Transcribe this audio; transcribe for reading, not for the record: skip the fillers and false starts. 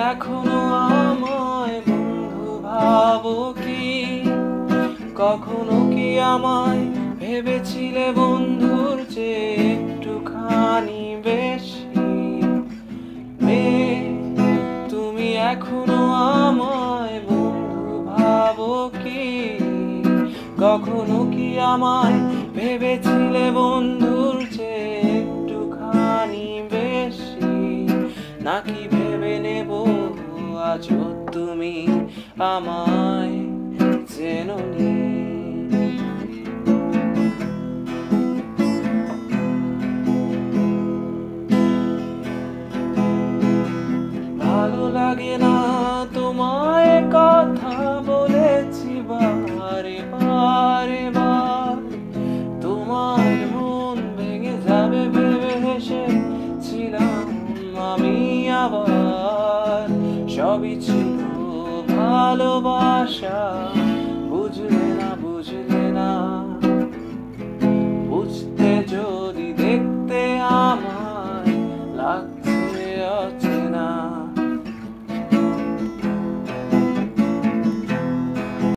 এখনো আমায় বন্ধু ভাবো কি? কখনো কি আমায় ভেবেছিলে বন্ধুর চেয়ে একটুখানি বেশি? মেয়ে, তুমি এখনো আমায় বন্ধু ভাবো কি? কখনো কি আমায় ভেবেছিলে বন্ধুর চেয়ে একটুখানি বেশি? নাকি ভেবে নেব আজও তুমি আমায় চেনোনি? ভালো লাগে না তোমায় কথা বলেছি বারে বারে বার, তোমার মন ভেঙে যাবে ভেবে হেসেছিলাম আমি আবার। সবই ছিল ভালোবাসা, বুঝলে না বুঝলে